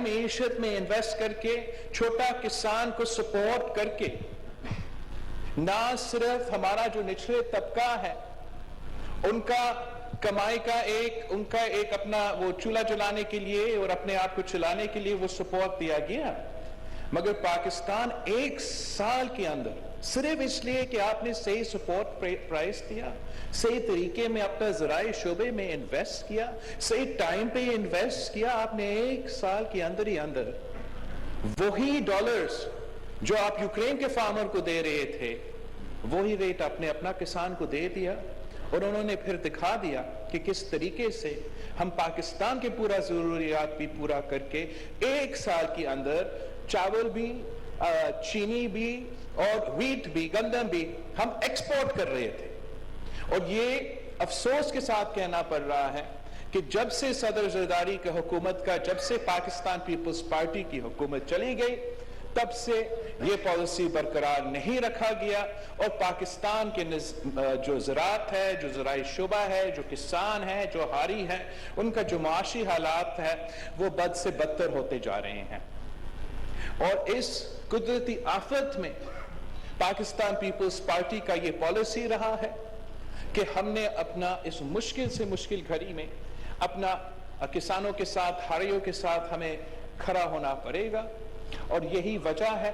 معیشت میں انویسٹ کر کے چھوٹا کسان کو سپورٹ کر کے نہ صرف ہمارا جو نچلے طبقہ ہے ان کا کمائی کا ان کا ایک اپنا وہ چولہا جلانے کے لیے اور اپنے آپ کو چلانے کے لیے وہ سپورٹ دیا گیا، مگر پاکستان ایک سال کے اندر صرف اس لیے کہ آپ نے صحیح سپورٹ پرائس دیا، صحیح طریقے میں اپنا زراعی شعبے میں انویسٹ کیا، صحیح ٹائم پہ انویسٹ کیا، آپ نے ایک سال کے اندر ہی اندر وہی ڈالرز جو آپ یوکرین کے فارمر کو دے رہے تھے وہی ریٹ آپ نے اپنا کسان کو دے دیا، اور انہوں نے پھر دکھا دیا کہ کس طریقے سے ہم پاکستان کے پورا ضروریات بھی پورا کر کے ایک سال کے اندر چاول بھی، چینی بھی اور ویٹ بھی، گندم بھی ہم ایکسپورٹ کر رہے تھے۔ اور یہ افسوس کے ساتھ کہنا پڑ رہا ہے کہ جب سے صدر زرداری کی حکومت کا، جب سے پاکستان پیپلز پارٹی کی حکومت چلی گئی، تب سے یہ پالیسی برقرار نہیں رکھا گیا، اور پاکستان کے جو زراعت ہے، جو زرعی شعبہ ہے، جو کسان ہے، جو حاری ہے، ان کا جو معاشی حالات ہے وہ بد سے بدتر ہوتے جا رہے ہیں۔ اور اس قدرتی آفت میں پاکستان پیپلز پارٹی کا یہ پالیسی رہا ہے کہ ہم نے اپنا اس مشکل سے مشکل گھڑی میں اپنا کسانوں کے ساتھ، حاریوں کے ساتھ ہمیں کھڑا ہونا پڑے گا، اور یہی وجہ ہے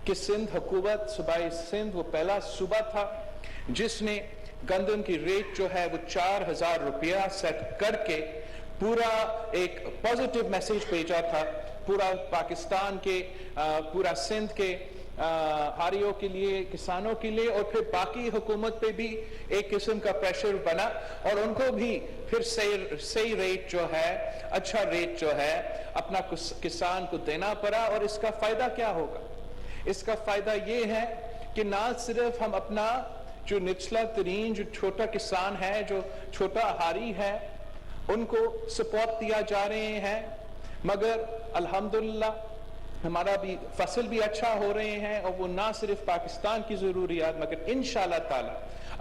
کہ سندھ حکومت، صوبائی سندھ وہ پہلا صوبہ تھا جس نے گندم کی ریٹ جو ہے وہ 4000 روپیہ سیٹ کر کے پورا ایک پازیٹیو میسیج بھیجا تھا پورا پاکستان کے، پورا سندھ کے حاریوں کے لیے، کسانوں کے لیے، اور پھر باقی حکومت پہ بھی ایک قسم کا پریشر بنا، اور ان کو بھی پھر صحیح ریٹ جو ہے، اچھا ریٹ جو ہے اپنا کسان کو دینا پڑا۔ اور اس کا فائدہ کیا ہوگا؟ اس کا فائدہ یہ ہے کہ نہ صرف ہم اپنا جو نچلا ترین جو چھوٹا کسان ہے، جو چھوٹا حاری ہے، ان کو سپورٹ دیا جا رہے ہیں، مگر الحمدللہ ہمارا بھی فصل بھی اچھا ہو رہے ہیں، اور وہ نہ صرف پاکستان کی ضروریات، مگر انشاءاللہ تعالی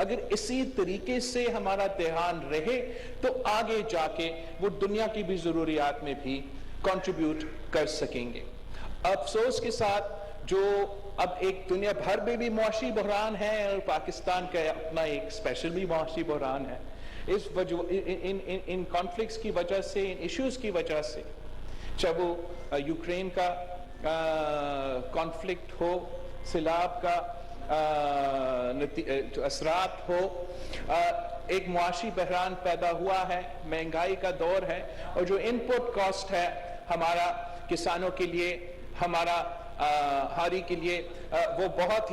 اگر اسی طریقے سے ہمارا دھیان رہے تو آگے جا کے وہ دنیا کی بھی ضروریات میں بھی کنٹریبیوٹ کر سکیں گے۔ افسوس کے ساتھ جو اب ایک دنیا بھر میں بھی معاشی بحران ہے، اور پاکستان کا اپنا ایک اسپیشل بھی معاشی بحران ہے، ان کانفلکٹس کی وجہ سے، ان ایشوز کی وجہ سے، چاہے وہ یوکرین کا کانفلکٹ ہو، سیلاب کا اثرات ہو، ایک معاشی بحران پیدا ہوا ہے، مہنگائی کا دور ہے، اور جو ان پٹ کاسٹ ہے ہمارا کسانوں کے لیے، ہمارا حاری کے لیے، وہ بہت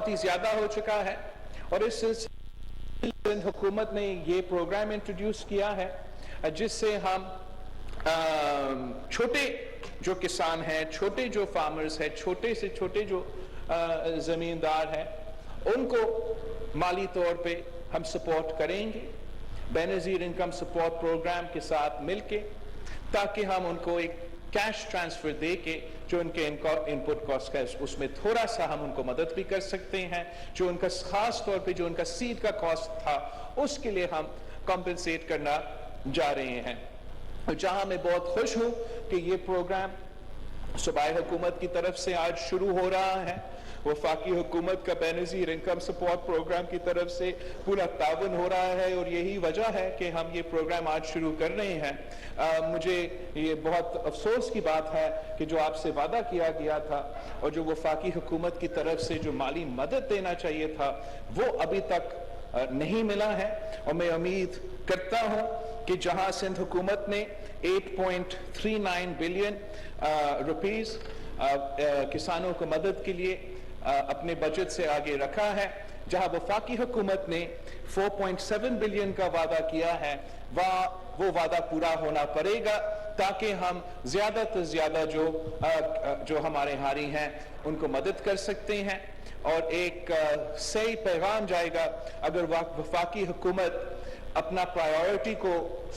ہی زیادہ ہو چکا ہے۔ اور اس سلسلے میں حکومت نے یہ پروگرام انٹروڈیوس کیا ہے جس سے ہم چھوٹے جو کسان ہیں، چھوٹے جو فارمرز ہیں، چھوٹے سے چھوٹے جو زمیندار ہیں، ان کو مالی طور پہ ہم سپورٹ کریں گے بے نظیر انکم سپورٹ پروگرام کے ساتھ مل کے، تاکہ ہم ان کو ایک کیش ٹرانسفر دے کے جو ان کے ان پٹ کاسٹ ہے اس میں تھوڑا سا ہم ان کو مدد بھی کر سکتے ہیں، جو ان کا خاص طور پہ جو ان کا سیڈ کا کاسٹ تھا اس کے لیے ہم کمپنسیٹ کرنا جا رہے ہیں۔ جہاں میں بہت خوش ہوں کہ یہ پروگرام صوبائی حکومت کی طرف سے آج شروع ہو رہا ہے، وفاقی حکومت کا بے نظیر انکم سپورٹ پروگرام کی طرف سے پورا تعاون ہو رہا ہے، اور یہی وجہ ہے کہ ہم یہ پروگرام آج شروع کر رہے ہیں۔ مجھے یہ بہت افسوس کی بات ہے کہ جو آپ سے وعدہ کیا گیا تھا اور جو وفاقی حکومت کی طرف سے جو مالی مدد دینا چاہیے تھا وہ ابھی تک نہیں ملا ہے، اور میں امید کرتا ہوں کہ جہاں سندھ حکومت نے 8.39 بلین روپیز کسانوں کو مدد کے لیے اپنے بجٹ سے آگے رکھا ہے، جہاں وفاقی حکومت نے 4.7 بلین کا وعدہ کیا ہے، وہ وعدہ پورا ہونا پڑے گا تاکہ ہم زیادہ سے زیادہ جو ہمارے حاری ہیں ان کو مدد کر سکتے ہیں۔ اور ایک صحیح پیغام جائے گا اگر وفاقی حکومت اپنا پرائیورٹی کو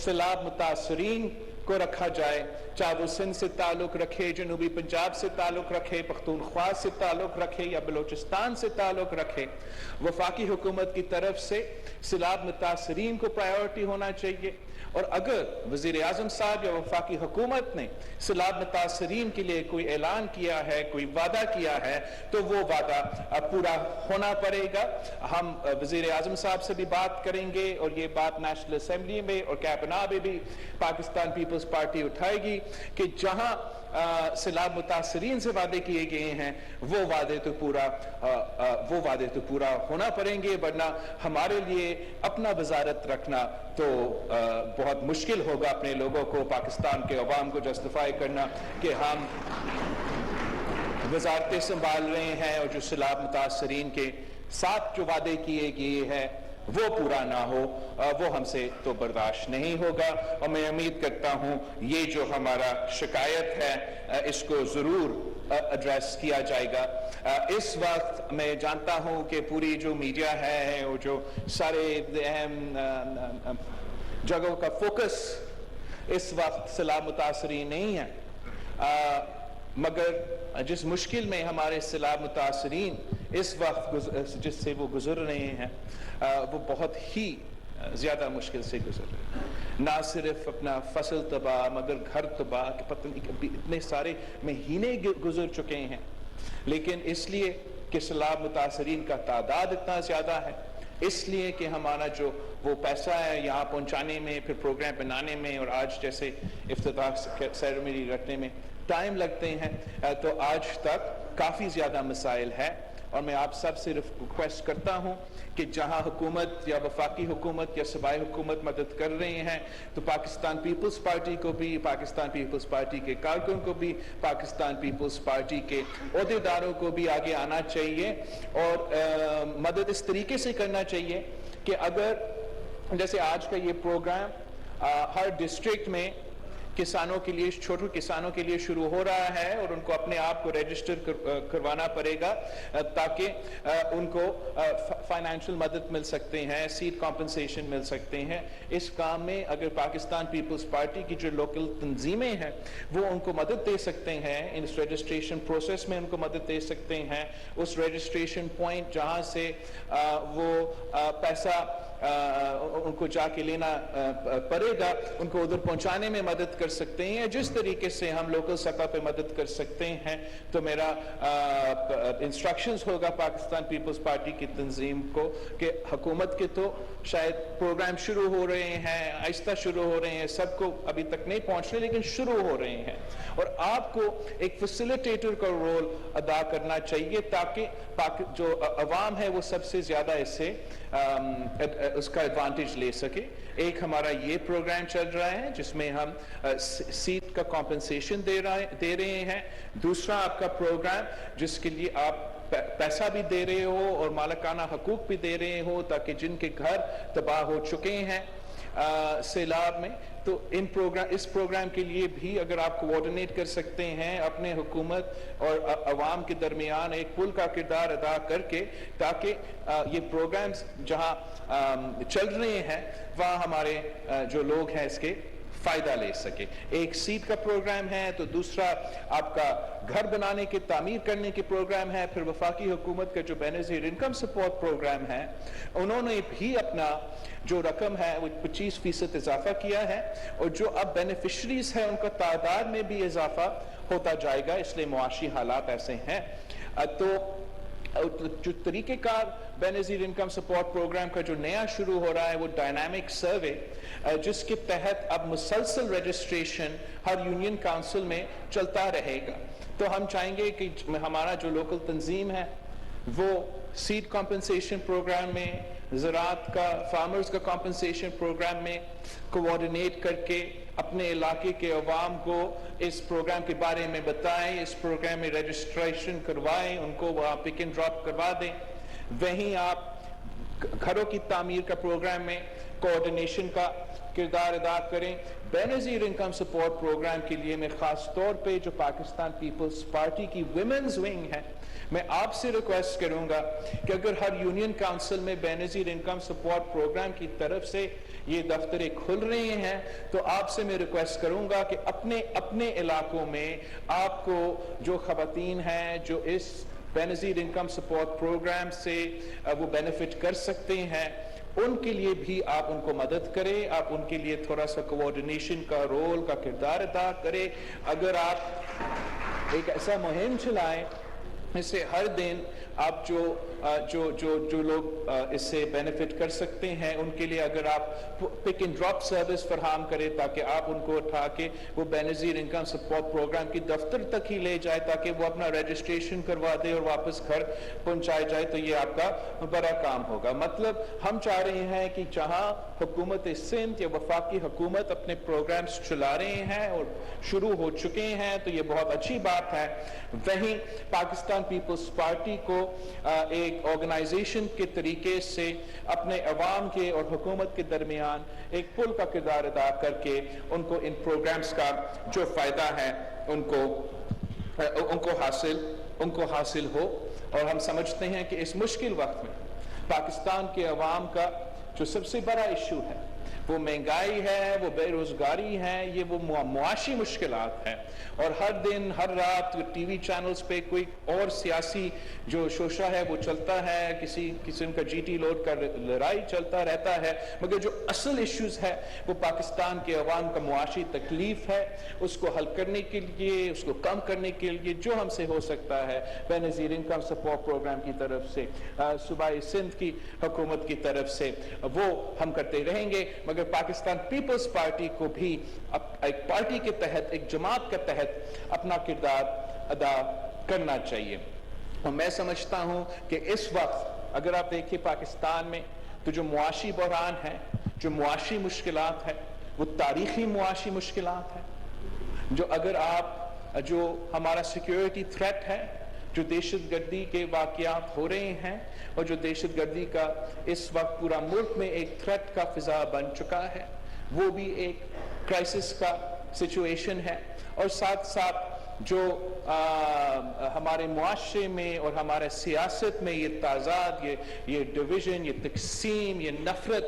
سیلاب متاثرین کو رکھا جائے، چاہے وہ سندھ سے تعلق رکھے، جنوبی پنجاب سے تعلق رکھے، پختونخوا سے تعلق رکھے یا بلوچستان سے تعلق رکھے، وفاقی حکومت کی طرف سے سیلاب متاثرین کو پرائیورٹی ہونا چاہیے۔ اور اگر وزیر اعظم صاحب یا وفاقی حکومت نے سیلاب متاثرین کے لیے کوئی اعلان کیا ہے، کوئی وعدہ کیا ہے، تو وہ وعدہ پورا ہونا پڑے گا۔ ہم وزیر اعظم صاحب سے بھی بات کریں گے اور یہ بات نیشنل اسمبلی میں اور کیبنہ میں بھی پاکستان پیپلز پارٹی اٹھائے گی کہ جہاں سیلاب متاثرین سے وعدے کیے گئے ہیں وہ وعدے تو پورا ہونا پڑیں گے، ورنہ ہمارے لیے اپنا وزارت رکھنا تو بہت مشکل ہوگا اپنے لوگوں کو، پاکستان کے عوام کو جسٹیفائی کرنا کہ ہم وزارتیں سنبھال رہے ہیں اور جو سیلاب متاثرین کے ساتھ جو وعدے کیے گئے ہیں وہ پورا نہ ہو، وہ ہم سے تو برداشت نہیں ہوگا۔ اور میں امید کرتا ہوں یہ جو ہمارا شکایت ہے اس کو ضرور ایڈریس کیا جائے گا۔ اس وقت میں جانتا ہوں کہ پوری جو میڈیا ہے اور جو سارے اہم جگہوں کا فوکس اس وقت سیلاب متاثرین نہیں ہے، مگر جس مشکل میں ہمارے سیلاب متاثرین اس وقت جس سے وہ گزر رہے ہیں وہ بہت ہی زیادہ مشکل سے گزر رہے ہیں۔ نہ صرف اپنا فصل تباہ مگر گھر تباہ، پتہ نہیں اتنے سارے مہینے گزر چکے ہیں، لیکن اس لیے کہ سیلاب متاثرین کا تعداد اتنا زیادہ ہے، اس لیے کہ ہمارا جو وہ پیسہ ہے یہاں پہنچانے میں، پھر پروگرام بنانے میں اور آج جیسے افتتاح سیریمنی رکھنے میں ٹائم لگتے ہیں، تو آج تک کافی زیادہ مسائل ہے۔ اور میں آپ سب سے ریکویسٹ کرتا ہوں کہ جہاں حکومت یا وفاقی حکومت یا صوبائی حکومت مدد کر رہے ہیں تو پاکستان پیپلز پارٹی کو بھی، پاکستان پیپلز پارٹی کے کارکن کو بھی، پاکستان پیپلز پارٹی کے عہدیداروں کو بھی آگے آنا چاہیے اور مدد اس طریقے سے کرنا چاہیے کہ اگر جیسے آج کا یہ پروگرام ہر ڈسٹرکٹ میں کسانوں کے لیے، چھوٹے کسانوں کے لیے شروع ہو رہا ہے اور ان کو اپنے آپ کو رجسٹر کروانا پڑے گا تاکہ ان کو فائنینشل مدد مل سکتے ہیں، سیڈ کمپنسیشن مل سکتے ہیں۔ اس کام میں اگر پاکستان پیپلز پارٹی کی جو لوکل تنظیمیں ہیں وہ ان کو مدد دے سکتے ہیں، اس رجسٹریشن پروسیس میں ان کو مدد دے سکتے ہیں، اس رجسٹریشن پوائنٹ جہاں سے وہ پیسہ ان کو جا کے لینا پڑے گا ان کو ادھر پہنچانے میں مدد کر سکتے ہیں، جس طریقے سے ہم لوکل سطح پہ مدد کر سکتے ہیں۔ تو میرا انسٹرکشنز ہوگا پاکستان پیپلز پارٹی کی تنظیم کو کہ حکومت کے تو شاید پروگرام شروع ہو رہے ہیں، آہستہ شروع ہو رہے ہیں، سب کو ابھی تک نہیں پہنچ رہے لیکن شروع ہو رہے ہیں، اور آپ کو ایک فیسیلیٹیٹر کا رول ادا کرنا چاہیے تاکہ جو عوام ہے وہ سب سے زیادہ اس سے اس کا ایڈوانٹیج لے سکے۔ ایک ہمارا یہ پروگرام چل رہا ہے جس میں ہم سیٹ کا کمپنسیشن دے رہے ہیں، دوسرا آپ کا پروگرام جس کے لیے آپ پیسہ بھی دے رہے ہو اور مالکانہ حقوق بھی دے رہے ہو تاکہ جن کے گھر تباہ ہو چکے ہیں سیلاب میں، تو اس پروگرام کے لیے بھی اگر آپ کوآرڈینیٹ کر سکتے ہیں اپنے حکومت اور عوام کے درمیان ایک پل کا کردار ادا کر کے، تاکہ یہ پروگرامز جہاں چل رہے ہیں وہاں ہمارے جو لوگ ہیں اس کے فائدہ لے سکے۔ ایک سیٹ کا پروگرام ہے تو دوسرا آپ کا گھر بنانے کے، تعمیر کرنے کے پروگرام ہے، پھر وفاقی حکومت کا جو بینظیر انکم سپورٹ پروگرام ہے انہوں نے بھی اپنا جو رقم ہے وہ 25% اضافہ کیا ہے، اور جو اب بینیفیشریز ہیں ان کا تعداد میں بھی اضافہ ہوتا جائے گا، اس لیے معاشی حالات ایسے ہیں۔ تو جو طریقہ کار بینظیر انکم سپورٹ پروگرام کا جو نیا شروع ہو رہا ہے وہ ڈائنامک سروے، جس کے تحت اب مسلسل رجسٹریشن ہر یونین کاؤنسل میں چلتا رہے گا۔ تو ہم چاہیں گے کہ ہمارا جو لوکل تنظیم ہے وہ سیڈ کمپنسیشن پروگرام میں، زراعت کا، فارمرز کا کمپنسیشن پروگرام میں کوآرڈینیٹ کر کے اپنے علاقے کے عوام کو اس پروگرام کے بارے میں بتائیں، اس پروگرام میں رجسٹریشن کروائیں، ان کو وہاں پک اینڈ ڈراپ کروا دیں۔ وہیں آپ گھروں کی تعمیر کا پروگرام میں کوآرڈینیشن کا کردار ادا کریں، بے نظیر انکم سپورٹ پروگرام کے لیے میں خاص طور پہ جو پاکستان پیپلز پارٹی کی ویمنز ونگ ہے، میں آپ سے ریکویسٹ کروں گا کہ اگر ہر یونین کاؤنسل میں بے نظیر انکم سپورٹ پروگرام کی طرف سے یہ دفتریں کھل رہے ہیں تو آپ سے میں ریکویسٹ کروں گا کہ اپنے علاقوں میں آپ کو جو خواتین ہیں جو اس بے نظیر انکم سپورٹ پروگرام سے وہ بینیفٹ کر سکتے ہیں، ان کے لیے بھی آپ ان کو مدد کریں، آپ ان کے لیے تھوڑا سا کوآرڈینیشن کا رول کا کردار ادا کریں۔ اگر آپ ایک ایسا مہم چلائیں اس سے ہر دن آپ جو لوگ اس سے بینیفٹ کر سکتے ہیں ان کے لیے اگر آپ پک اینڈ ڈراپ سروس فراہم کریں تاکہ آپ ان کو اٹھا کے وہ بے نظیر انکم سپورٹ پروگرام کی دفتر تک ہی لے جائے تاکہ وہ اپنا رجسٹریشن کروا دے اور واپس گھر پہنچائے جائے، تو یہ آپ کا بڑا کام ہوگا۔ مطلب ہم چاہ رہے ہیں کہ جہاں حکومت سندھ یا وفاقی حکومت اپنے پروگرامز چلا رہے ہیں اور شروع ہو چکے ہیں تو یہ بہت اچھی بات ہے، وہیں پاکستان پیپلز پارٹی کو ایک آرگنائزیشن کے طریقے سے اپنے عوام کے اور حکومت کے درمیان ایک پل کا کردار ادا کر کے ان کو ان پروگرامز کا جو فائدہ ہے ان کو حاصل ہو۔ اور ہم سمجھتے ہیں کہ اس مشکل وقت میں پاکستان کے عوام کا جو سب سے بڑا ایشو ہے وہ مہنگائی ہے، وہ بے روزگاری ہے، یہ وہ معاشی مشکلات ہیں، اور ہر دن ہر رات ٹی وی چینلز پہ کوئی اور سیاسی جو شوشہ ہے وہ چلتا ہے، کسی قسم کا جی ٹی لوڈ کا لڑائی چلتا رہتا ہے، مگر جو اصل ایشوز ہے وہ پاکستان کے عوام کا معاشی تکلیف ہے، اس کو حل کرنے کے لیے، اس کو کم کرنے کے لیے جو ہم سے ہو سکتا ہے بے نظیر انکم سپورٹ پروگرام کی طرف سے، صوبائی سندھ کی حکومت کی طرف سے وہ ہم کرتے رہیں گے، مگر پاکستان پیپلز پارٹی کو بھی ایک پارٹی کے تحت، ایک جماعت کے تحت اپنا کردار ادا کرنا چاہیے۔ اور میں سمجھتا ہوں کہ اس وقت اگر آپ دیکھیں پاکستان میں تو جو معاشی بحران ہے، جو معاشی مشکلات ہے، وہ تاریخی معاشی مشکلات ہے، جو اگر آپ جو ہمارا سیکیورٹی تھریٹ ہے، جو دہشت گردی کے واقعات ہو رہے ہیں اور جو دہشت گردی کا اس وقت پورا ملک میں ایک تھریٹ کا فضا بن چکا ہے، وہ بھی ایک کرائسس کا سچویشن ہے، اور ساتھ ساتھ جو ہمارے معاشرے میں اور ہمارے سیاست میں یہ تضاد، یہ ڈویژن، یہ تقسیم، یہ نفرت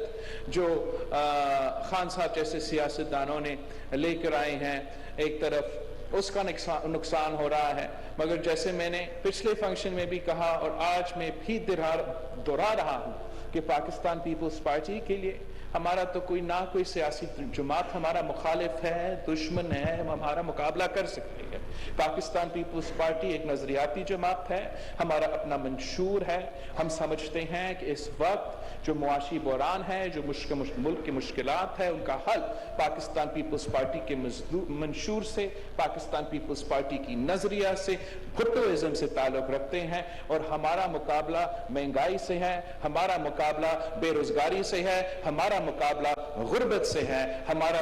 جو خان صاحب جیسے سیاستدانوں نے لے کر آئے ہیں، ایک طرف اس کا نقصان ہو رہا ہے، مگر جیسے میں نے پچھلے فنکشن میں بھی کہا اور آج میں بھی دہرا رہا ہوں کہ پاکستان پیپلز پارٹی کے لیے ہمارا تو کوئی سیاسی جماعت ہمارا مخالف ہے، دشمن ہے، ہم ہمارا مقابلہ کر سکتے ہیں۔ پاکستان پیپلز پارٹی ایک نظریاتی جماعت ہے، ہمارا اپنا منشور ہے، ہم سمجھتے ہیں کہ اس وقت جو معاشی بحران ہے، جو ملک کی مشکلات ہے، ان کا حل پاکستان پیپلز پارٹی کے منشور سے، پاکستان پیپلز پارٹی کی نظریہ سے، بھٹوازم سے تعلق رکھتے ہیں، اور ہمارا مقابلہ مہنگائی سے ہے، ہمارا مقابلہ بے روزگاری سے ہے، ہمارا مقابلہ غربت سے ہے، ہمارا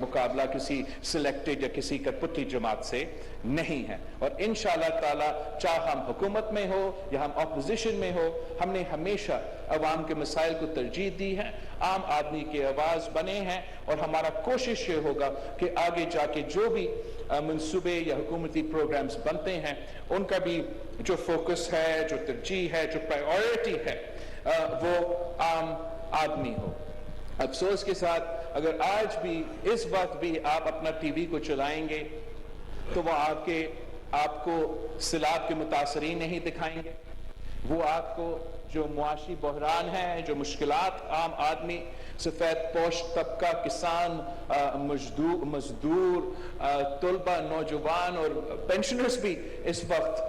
مقابلہ کسی سلیکٹڈ یا کسی کٹپٹی جماعت سے نہیں ہے۔ اور انشاءاللہ تعالی چاہے ہم حکومت میں ہو یا ہم اپوزیشن میں ہو، ہم نے ہمیشہ عوام کے مسائل کو ترجیح دی ہے، عام آدمی کی آواز بنے ہیں، اور ہمارا کوشش یہ ہوگا کہ آگے جا کے جو بھی منصوبے یا حکومتی پروگرامز بنتے ہیں ان کا بھی جو فوکس ہے، جو ترجیح ہے، جو پرائیورٹی ہے وہ عام آدمی ہو۔ افسوس کے ساتھ اگر آج بھی اس وقت بھی آپ اپنا ٹی وی کو چلائیں گے تو وہ آپ کو سیلاب کے متاثرین نہیں دکھائیں گے، وہ آپ کو جو معاشی بحران ہے، جو مشکلات عام آدمی، سفید پوش طبقہ، کسان، مزدور، طلبہ، نوجوان اور پینشنرز بھی اس وقت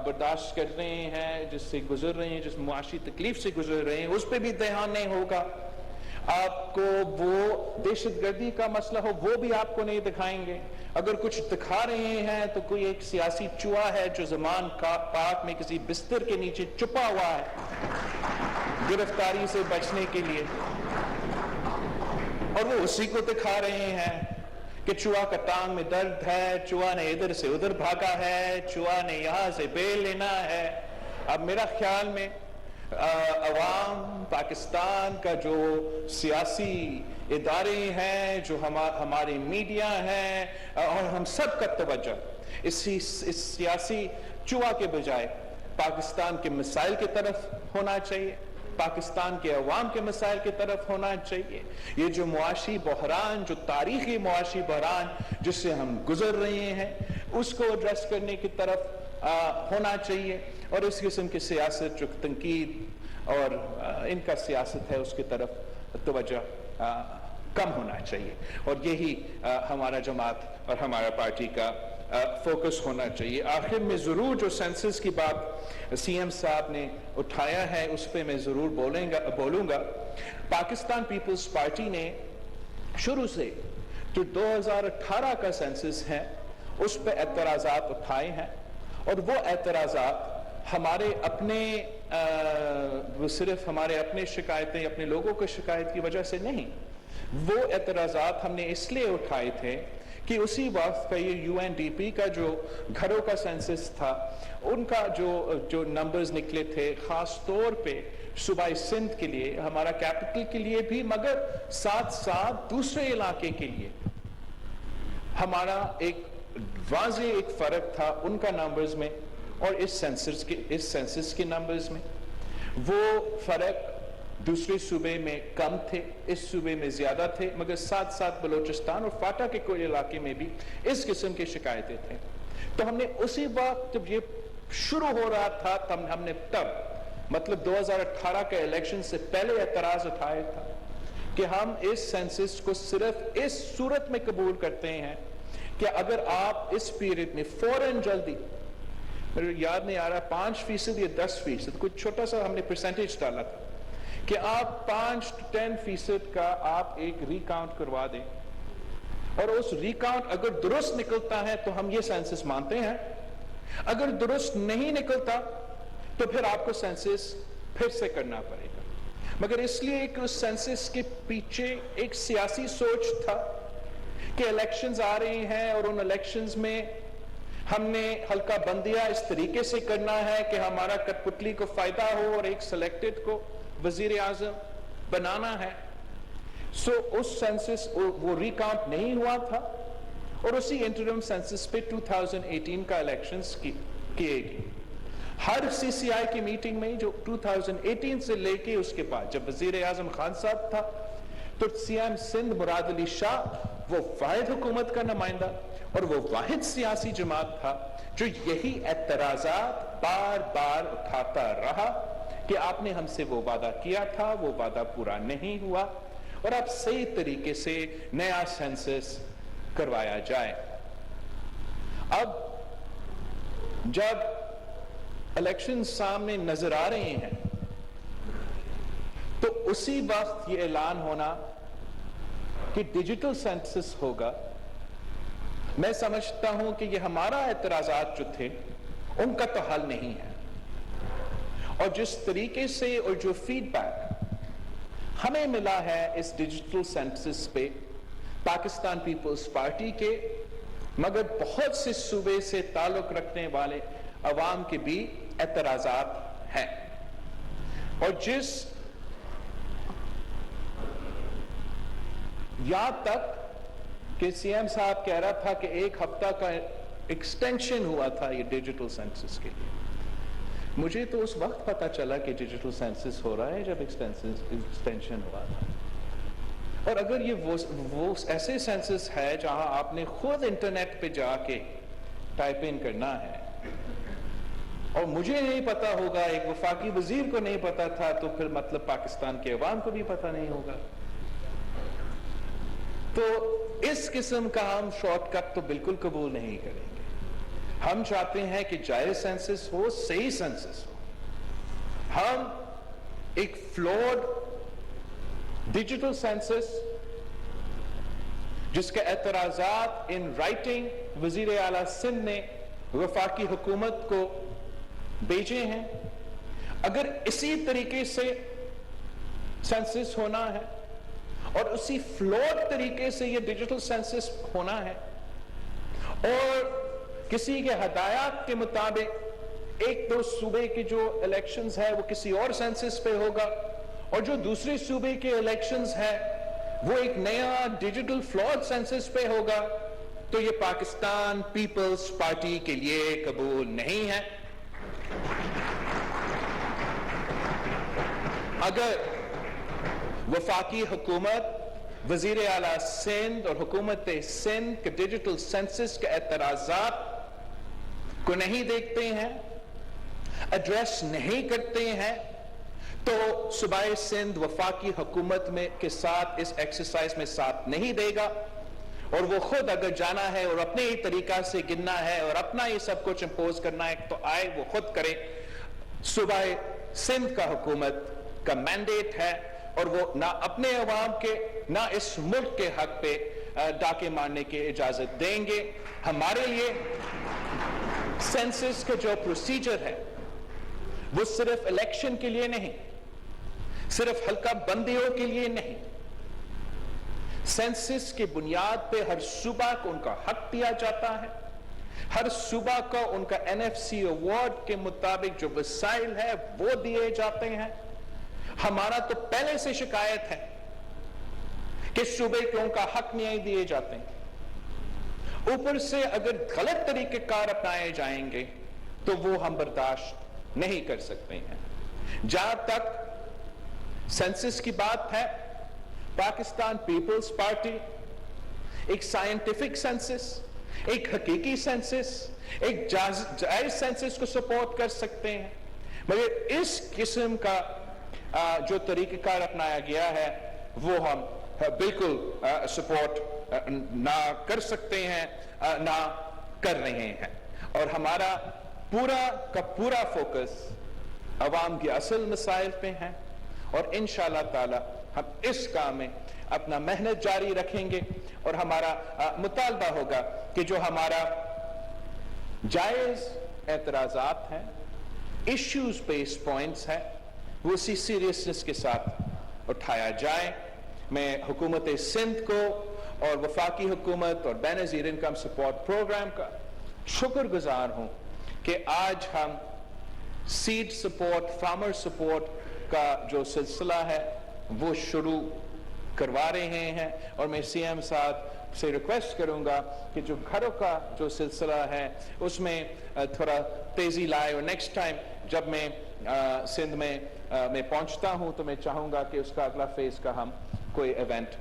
برداشت کر رہے ہیں، جس سے گزر رہے ہیں، جس معاشی تکلیف سے گزر رہے ہیں، اس پہ بھی دھیان نہیں ہوگا۔ آپ کو وہ دہشت گردی کا مسئلہ ہو وہ بھی آپ کو نہیں دکھائیں گے، اگر کچھ دکھا رہے ہیں تو کوئی ایک سیاسی چوہا ہے جو زمان پاک میں کسی بستر کے نیچے چھپا ہوا ہے گرفتاری سے بچنے کے لیے، اور وہ اسی کو دکھا رہے ہیں کہ چوہا کا ٹانگ میں درد ہے، چوہا نے ادھر سے ادھر بھاگا ہے، چوہا نے یہاں سے بیل لینا ہے۔ اب میرا خیال میں عوام پاکستان کا جو سیاسی ادارے ہیں, جو ہماری میڈیا ہے, اور ہم سب کا توجہ اس سیاسی چوہا کے بجائے پاکستان کے مسائل کی طرف ہونا چاہیے, پاکستان کے عوام کے مسائل کی طرف ہونا چاہیے. یہ جو معاشی بحران, جو تاریخی معاشی بحران جس سے ہم گزر رہے ہیں, اس کو ایڈریس کرنے کی طرف ہونا چاہیے, اور اس قسم کی سیاست جو تنقید اور ان کا سیاست ہے اس کی طرف توجہ کم ہونا چاہیے, اور یہی ہمارا جماعت اور ہمارا پارٹی کا فوکس ہونا چاہیے. آخر میں ضرور جو سینسس کی بات سی ایم صاحب نے اٹھایا ہے اس پہ میں ضرور بولوں گا. پاکستان پیپلز پارٹی نے شروع سے جو 2018 کا سینسس ہے اس پہ اعتراضات اٹھائے ہیں, اور وہ اعتراضات ہمارے اپنے وہ صرف ہمارے اپنے شکایتیں, اپنے لوگوں کی شکایت کی وجہ سے نہیں, وہ اعتراضات ہم نے اس لیے اٹھائے تھے کہ اسی وقت کا یہ UNDP کا جو گھروں کا سینسس تھا, ان کا جو نمبرز نکلے تھے, خاص طور پہ صوبہ سندھ کے لیے, ہمارا کیپٹل کے لیے بھی, مگر ساتھ ساتھ دوسرے علاقے کے لیے, ہمارا ایک واضح ایک فرق تھا ان کا نمبرز میں اور اس سینسس کے نمبرز میں. وہ فرق دوسرے صوبے میں کم تھے, اس صوبے میں زیادہ تھے, مگر ساتھ ساتھ بلوچستان اور فاٹا کے کوئی علاقے میں بھی اس قسم کی شکایتیں تھیں. تو ہم نے اسی وقت جب یہ شروع ہو رہا تھا ہم نے تب مطلب 2018 کے الیکشن سے پہلے اعتراض اٹھایا تھا کہ ہم اس سینسس کو صرف اس صورت میں قبول کرتے ہیں کہ اگر آپ اس پیریڈ میں فوراً جلدی, میرے یاد نہیں آ رہا 5% یا 10%, کچھ چھوٹا سا ہم نے پرسنٹیج ڈالا تھا کہ آپ 5-10% کا آپ ایک ریکاؤنٹ کروا دیں, اور اس ریکاؤنٹ اگر درست نکلتا ہے تو ہم یہ سینسس مانتے ہیں, اگر درست نہیں نکلتا تو پھر آپ کو سینسس پھر سے کرنا پڑے گا. مگر اس لیے کہ اس سینسس کے پیچھے ایک سیاسی سوچ تھا کہ الیکشنز آ رہے ہیں, اور ان الیکشنز میں ہم نے حلقہ بندیاں اس طریقے سے کرنا ہے کہ ہمارا کٹ پتلی کو فائدہ ہو اور ایک سلیکٹڈ کو وزیر اعظم بنانا ہے. سو اس سینسس وہ ریکاؤنٹ نہیں ہوا تھا, اور اسی انٹرم سینسس پہ 2018 کا الیکشنز کیے گئے. ہر CCI کی میٹنگ میں جو 2018 سے لے کے اس کے بعد جب وزیر اعظم خان صاحب تھا تو CM سندھ مراد علی شاہ وہ واحد حکومت کا نمائندہ اور وہ واحد سیاسی جماعت تھا جو یہی اعتراضات بار بار اٹھاتا رہا کہ آپ نے ہم سے وہ وعدہ کیا تھا, وہ وعدہ پورا نہیں ہوا, اور اب صحیح طریقے سے نیا سینسس کروایا جائے. اب جب الیکشن سامنے نظر آ رہے ہیں تو اسی وقت یہ اعلان ہونا کہ ڈیجیٹل سینسس ہوگا, میں سمجھتا ہوں کہ یہ ہمارا اعتراضات جو تھے ان کا تو حل نہیں ہے. اور جس طریقے سے اور جو فیڈ بیک ہمیں ملا ہے اس ڈیجیٹل سینسس پہ پاکستان پیپلز پارٹی کے, مگر بہت سے صوبے سے تعلق رکھنے والے عوام کے بھی اعتراضات ہیں. اور جس یہاں تک کہ CM صاحب کہہ رہا تھا کہ 1 ہفتہ کا ایکسٹینشن ہوا تھا یہ ڈیجیٹل سینسس کے لیے, مجھے تو اس وقت پتا چلا کہ ڈیجیٹل سینسس ہو رہا ہے جب ایکسٹینشن ہوا تھا. اور اگر یہ وہ ایسے سینسس ہے جہاں آپ نے خود انٹرنیٹ پہ جا کے ٹائپ ان کرنا ہے, اور مجھے نہیں پتا ہوگا, ایک وفاقی وزیر کو نہیں پتا تھا, تو پھر مطلب پاکستان کے عوام کو بھی پتا نہیں ہوگا. تو اس قسم کا ہم شارٹ کٹ تو بالکل قبول نہیں کریں گے. ہم چاہتے ہیں کہ جائز سینسس ہو, صحیح سینسس ہو. ہم ایک فلوڈ ڈیجیٹل سینسس جس کے اعتراضات ان رائٹنگ وزیر اعلیٰ سندھ نے وفاقی حکومت کو بھیجے ہیں, اگر اسی طریقے سے سینسس ہونا ہے اور اسی فلوڈ طریقے سے یہ ڈیجیٹل سینسس ہونا ہے, اور کسی کے ہدایات کے مطابق ایک دو صوبے کے جو الیکشنز ہے وہ کسی اور سینسس پہ ہوگا, اور جو دوسرے صوبے کے الیکشنز ہیں وہ ایک نیا ڈیجیٹل فلاڈ سینسس پہ ہوگا تو یہ پاکستان پیپلز پارٹی کے لیے قبول نہیں ہے. اگر وفاقی حکومت، وزیر اعلیٰ سندھ اور حکومت سندھ کے ڈیجیٹل سینسس کے اعتراضات کو نہیں دیکھتے ہیں، ایڈریس نہیں کرتے ہیں، تو صوبہ سندھ وفاقی حکومت کے ساتھ اس ایکسرسائز میں ساتھ نہیں دے گا. اور وہ خود اگر جانا ہے اور اپنے ہی طریقہ سے گننا ہے اور اپنا یہ سب کچھ امپوز کرنا ہے تو آئے وہ خود کرے. صوبہ سندھ کا حکومت کا مینڈیٹ ہے اور وہ نہ اپنے عوام کے نہ اس ملک کے حق پہ ڈاکے مارنے کی اجازت دیں گے. ہمارے لیے سینسس کا جو پروسیجر ہے وہ صرف الیکشن کے لیے نہیں، صرف حلقہ بندیوں کے لیے نہیں. سینسس کی بنیاد پہ ہر صوبہ کو ان کا حق دیا جاتا ہے. ہر صوبہ کو ان کا NFC ایوارڈ کے مطابق جو وسائل ہے وہ دیے جاتے ہیں. ہمارا تو پہلے سے شکایت ہے کہ صوبے کو ان کا حق نہیں دیے جاتے ہیں. اوپر سے اگر غلط طریقے کار اپنائے جائیں گے تو وہ ہم برداشت نہیں کر سکتے ہیں. جہاں تک سینسس کی بات ہے، پاکستان پیپلز پارٹی ایک سائنٹیفک سینسس، ایک حقیقی سینسس، ایک جائز سینسس کو سپورٹ کر سکتے ہیں. مگر اس قسم کا جو طریقہ کار اپنایا گیا ہے وہ ہم بالکل سپورٹ نہ کر سکتے ہیں، نہ کر رہے ہیں. اور ہمارا پورا کا پورا فوکس عوام کے اصل مسائل پہ ہے اور انشاءاللہ تعالی ہم اس کام میں اپنا محنت جاری رکھیں گے. اور ہمارا مطالبہ ہوگا کہ جو ہمارا جائز اعتراضات ہیں، ایشوز بیس پوائنٹس ہیں، وہ اسی سیریسنس کے ساتھ اٹھایا جائے. میں حکومت سندھ کو اور وفاقی حکومت اور بے نظیر انکم سپورٹ پروگرام کا شکر گزار ہوں کہ آج ہم سیڈ سپورٹ، فارمر سپورٹ کا جو سلسلہ ہے وہ شروع کروا رہے ہیں. اور میں CM صاحب سے ریکویسٹ کروں گا کہ جو گھروں کا جو سلسلہ ہے اس میں تھوڑا تیزی لائے. اور نیکسٹ ٹائم جب میں سندھ میں پہنچتا ہوں تو میں چاہوں گا کہ اس کا اگلا فیز کا ہم کوئی ایونٹ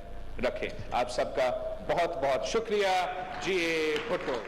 رکھیں. آپ سب کا بہت بہت شکریہ. جی بھٹو.